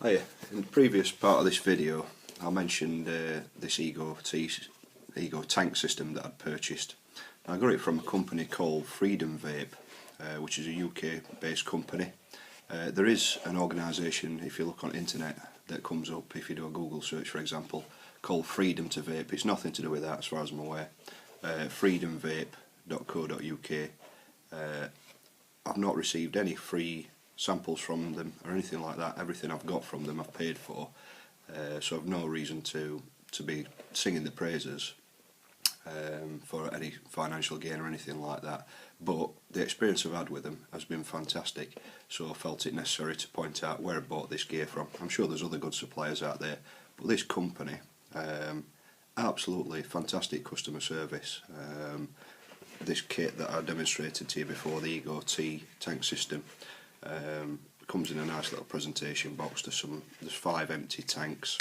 Hiya. In the previous part of this video I mentioned this Ego tank system that I'd purchased. I got it from a company called Freedom Vape, which is a UK based company. There is an organisation, if you look on the internet, that comes up if you do a Google search for example, called Freedom to Vape. It's nothing to do with that as far as I'm aware. freedomvape.co.uk. I've not received any free samples from them or anything like that. Everything I've got from them I've paid for, so I've no reason to be singing the praises for any financial gain or anything like that. But the experience I've had with them has been fantastic, so I felt it necessary to point out where I bought this gear from. I'm sure there's other good suppliers out there, but this company, absolutely fantastic customer service. This kit that I demonstrated to you before, the Ego T tank system, comes in a nice little presentation box. There's 5 empty tanks,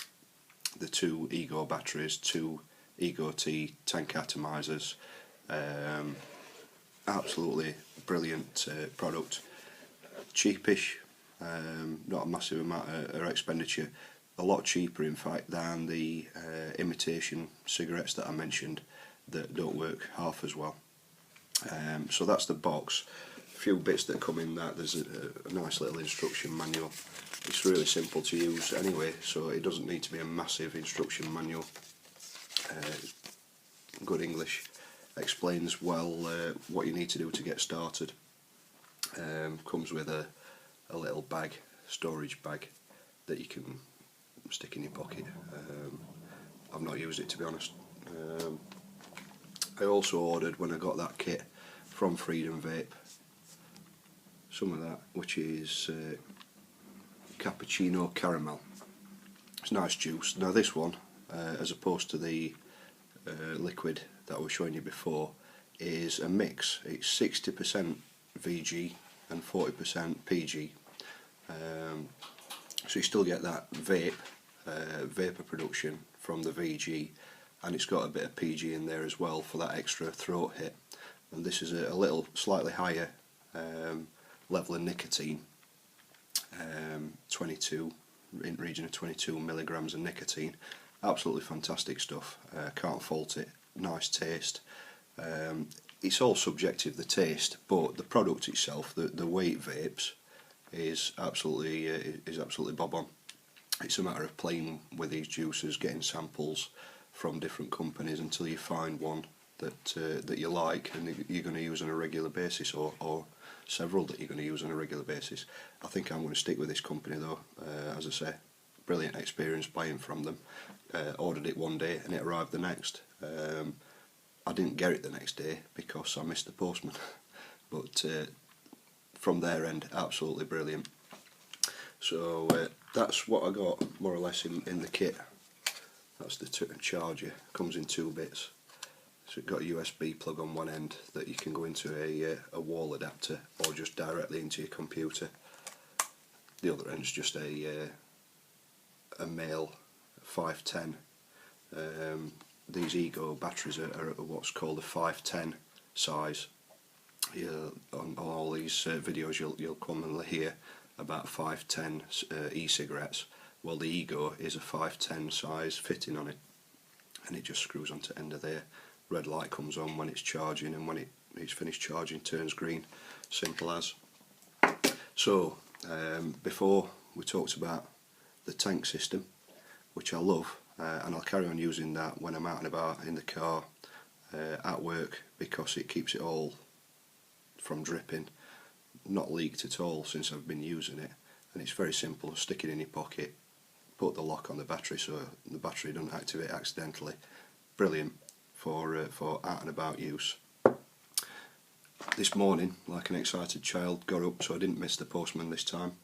the 2 Ego batteries, 2 Ego T tank atomizers. Absolutely brilliant product, cheapish, not a massive amount of expenditure, a lot cheaper in fact than the imitation cigarettes that I mentioned that don't work half as well. So that's the box. A few bits that come in that. There's a nice little instruction manual. It's really simple to use anyway, so it doesn't need to be a massive instruction manual. Good English, explains well what you need to do to get started. Comes with a little bag, storage bag, that you can stick in your pocket. I've not used it, to be honest. I also ordered, when I got that kit from Freedom Vape, some of that, which is cappuccino caramel. It's nice juice. Now this one, as opposed to the liquid that I was showing you before, is a mix. It's 60% VG and 40% PG. So you still get that vapour production from the VG, and it's got a bit of PG in there as well for that extra throat hit. And this is a little slightly higher level of nicotine, 22, in the region of 22 milligrams of nicotine. Absolutely fantastic stuff. Can't fault it. Nice taste. It's all subjective, the taste, but the product itself, the weight vapes, is absolutely bob on. It's a matter of playing with these juices, getting samples from different companies until you find one that you like and you're going to use on a regular basis, or several that you're going to use on a regular basis. I think I'm going to stick with this company though. As I say, brilliant experience buying from them. Ordered it one day and it arrived the next. I didn't get it the next day because I missed the postman, but from their end, absolutely brilliant. So that's what I got more or less in the kit. That's the charger. Comes in 2 bits. So it's got a USB plug on one end that you can go into a wall adapter or just directly into your computer. The other end is just a male 510. These Ego batteries are what's called a 510 size. On all these videos you'll commonly hear about 510 e-cigarettes. Well, the Ego is a 510 size fitting on it, and it just screws onto the end of there. Red light comes on when it's charging, and when it's finished charging turns green. Simple as. So before we talked about the tank system, which I love, and I'll carry on using that when I'm out and about in the car, at work, because it keeps it all from dripping. Not leaked at all since I've been using it, and it's very simple. Stick it in your pocket, put the lock on the battery so the battery doesn't activate accidentally. Brilliant for out and about use. This morning, like an excited child, got up so I didn't miss the postman this time,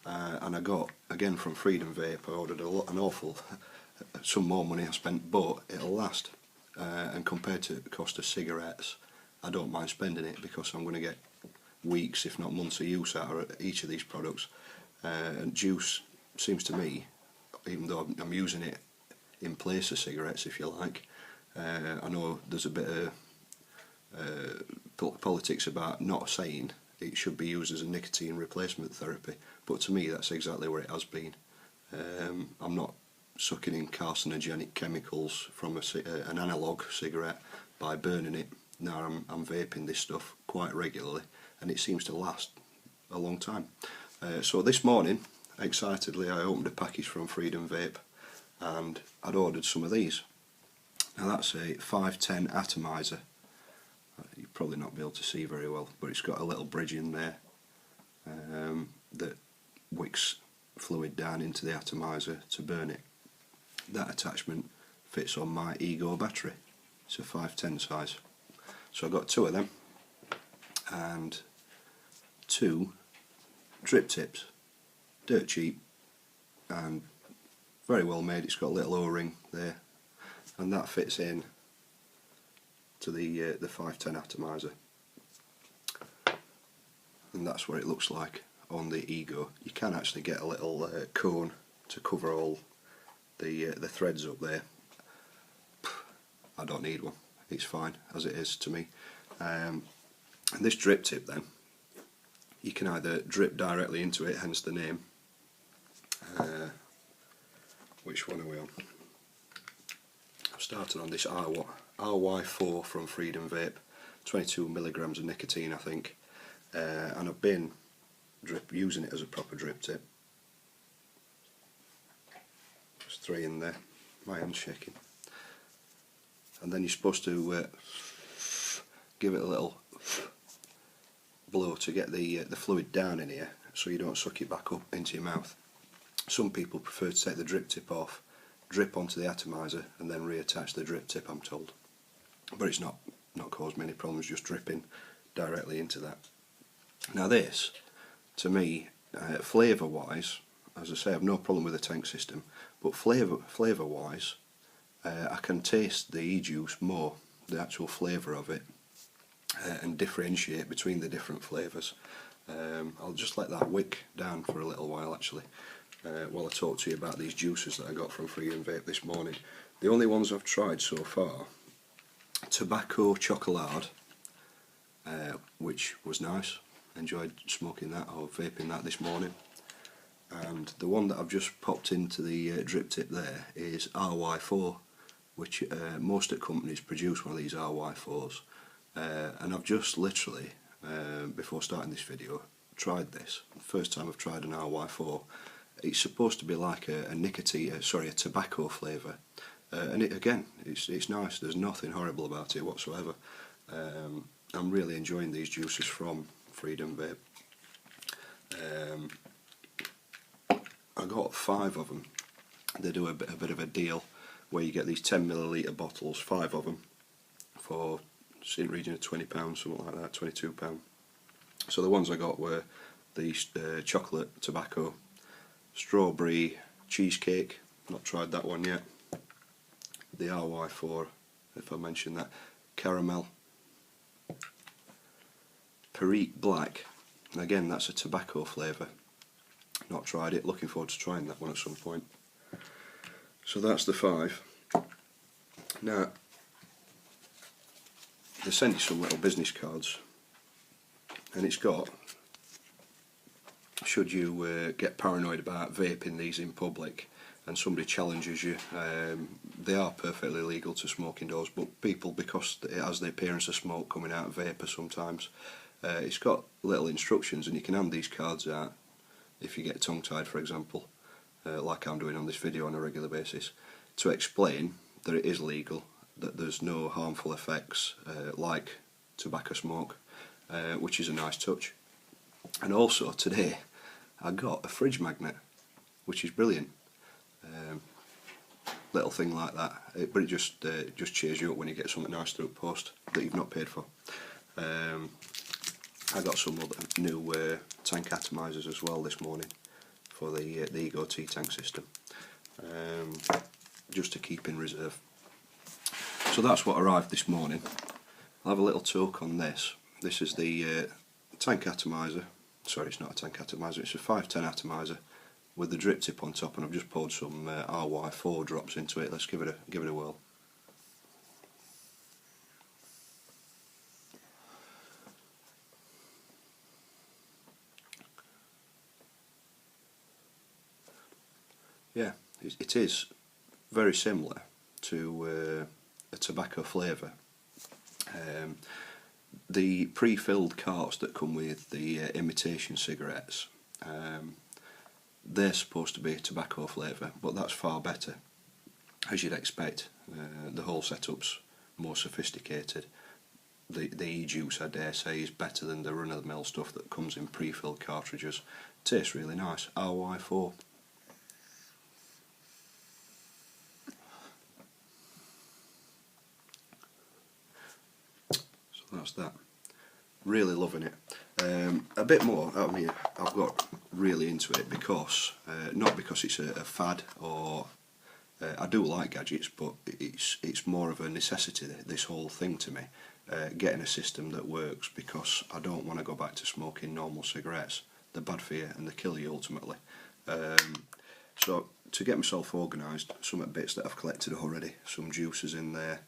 and I got, again from Freedom Vape, I ordered some more money I spent, but it'll last, and compared to the cost of cigarettes, I don't mind spending it because I'm going to get weeks if not months of use out of each of these products. And juice seems to me, even though I'm using it in place of cigarettes if you like, I know there's a bit of politics about not saying it should be used as a nicotine replacement therapy, but to me that's exactly where it has been. I'm not sucking in carcinogenic chemicals from an analogue cigarette by burning it. Now I'm vaping this stuff quite regularly, and it seems to last a long time. So this morning, excitedly, I opened a package from Freedom Vape, and I'd ordered some of these. Now that's a 510 Atomiser. You'll probably not be able to see very well, but it's got a little bridge in there that wicks fluid down into the atomizer to burn it. That attachment fits on my Ego battery. It's a 510 size. So I got two of them and two drip tips. Dirt cheap and very well made. It's got a little O-ring there, and that fits in to the 510 atomizer, and that's what it looks like on the Ego. You can actually get a little cone to cover all the threads up there. I don't need one, it's fine as it is to me. And this drip tip then, you can either drip directly into it, hence the name. Which one are we on? I've started on this RY4 from Freedom Vape, 22 milligrams of nicotine I think, and I've been using it as a proper drip tip. There's 3 in there, my hand's shaking. And then you're supposed to give it a little blow to get the fluid down in here, so you don't suck it back up into your mouth. Some people prefer to take the drip tip off, drip onto the atomizer, and then reattach the drip tip, I'm told. But it's not caused me any problems, just dripping directly into that. Now this, to me, flavour wise, as I say, I have no problem with the tank system, but flavour wise, I can taste the e-juice more, the actual flavour of it, and differentiate between the different flavours. I'll just let that wick down for a little while actually, while I talk to you about these juices that I got from Freedom Vape this morning. The only ones I've tried so far, Tobacco Chocolade, which was nice, enjoyed smoking that or vaping that this morning. And the one that I've just popped into the drip tip there is RY4, which most companies produce one of these RY4s. And I've just literally, before starting this video, tried this. First time I've tried an RY4. It's supposed to be like a tobacco flavour, and it's nice. There's nothing horrible about it whatsoever. I'm really enjoying these juices from Freedom Vape. I got 5 of them. They do a bit of a deal where you get these 10ml bottles, 5 of them, for in the region of £20, something like that, £22. So the ones I got were the chocolate tobacco, strawberry cheesecake, not tried that one yet, the RY4, if I mention that, caramel, Perique Black, and again that's a tobacco flavour, not tried it, looking forward to trying that one at some point. So that's the 5. Now they sent you some little business cards, and it's got, should you get paranoid about vaping these in public and somebody challenges you, they are perfectly legal to smoke indoors, but people, because it has the appearance of smoke coming out of vapour sometimes, it's got little instructions, and you can hand these cards out if you get tongue tied, for example, like I'm doing on this video on a regular basis, to explain that it is legal, that there's no harmful effects like tobacco smoke, which is a nice touch. And also today I got a fridge magnet, which is brilliant. Little thing like that, but it just cheers you up when you get something nice through post that you've not paid for. I got some other new tank atomizers as well this morning for the Ego T-tank system, just to keep in reserve. So that's what arrived this morning. I'll have a little talk on this. This is the tank atomizer. Sorry, it's not a tank atomizer, it's a 510 atomizer with the drip tip on top, and I've just poured some RY4 drops into it. Let's give it a whirl. yeah, it is very similar to a tobacco flavour. The pre-filled carts that come with the imitation cigarettes, they're supposed to be tobacco flavour, but that's far better, as you'd expect. The whole setup's more sophisticated. The e-juice, I dare say, is better than the run-of-the-mill stuff that comes in pre-filled cartridges. Tastes really nice. RY4. So that's that. Really loving it. A bit more, I mean, I've got really into it because, not because it's a fad, or I do like gadgets, but it's more of a necessity, this whole thing to me. Getting a system that works, because I don't want to go back to smoking normal cigarettes. They're bad for you and they kill you ultimately. So to get myself organised, some bits that I've collected already, some juices in there,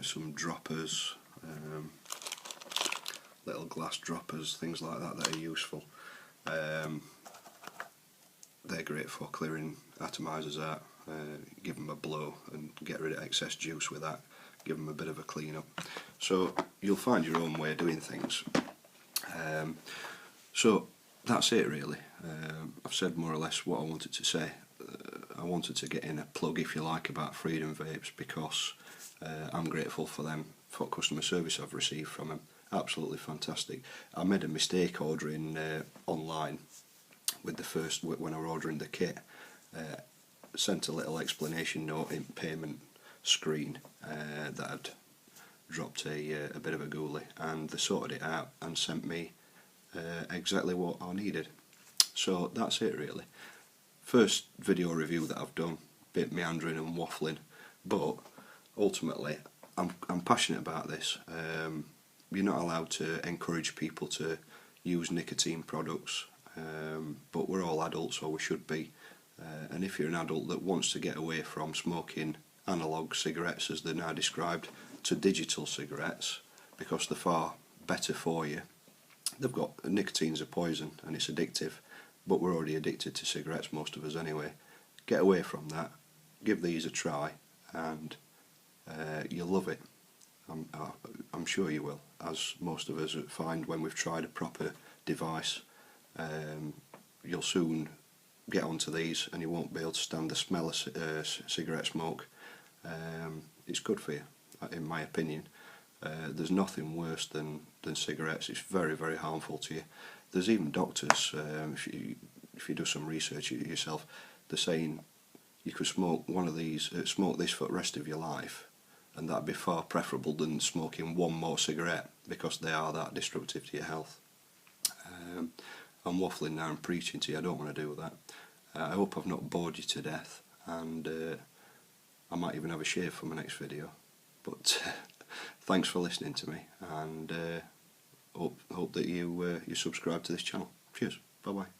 some droppers, little glass droppers, things like that are useful. They're great for clearing atomizers out, give them a blow and get rid of excess juice with that, give them a bit of a clean up. So you'll find your own way of doing things. So that's it really. I've said more or less what I wanted to say. I wanted to get in a plug, if you like, about Freedom Vapes, because I'm grateful for them, for customer service I've received from them. Absolutely fantastic. I made a mistake ordering online with the first, when I was ordering the kit. Sent a little explanation note in payment screen that I'd dropped a bit of a ghoulie, and they sorted it out and sent me exactly what I needed. So that's it really. First video review that I've done, bit meandering and waffling, but ultimately I'm passionate about this. You're not allowed to encourage people to use nicotine products, but we're all adults, or we should be. And if you're an adult that wants to get away from smoking analogue cigarettes, as they're now described, to digital cigarettes, because they're far better for you. They've got, nicotine's a poison and it's addictive, but we're already addicted to cigarettes, most of us anyway. Get away from that, give these a try, and you'll love it. I'm sure you will, as most of us find when we've tried a proper device. You'll soon get onto these and you won't be able to stand the smell of cigarette smoke. It's good for you, in my opinion. There's nothing worse than cigarettes. It's very, very harmful to you. There's even doctors, if you do some research yourself, they're saying you could smoke one of these, smoke this for the rest of your life, and that'd be far preferable than smoking one more cigarette, because they are that destructive to your health. I'm waffling now and preaching to you. I don't want to do that. I hope I've not bored you to death, and I might even have a shave for my next video. But thanks for listening to me, and hope that you subscribe to this channel. Cheers. Bye bye.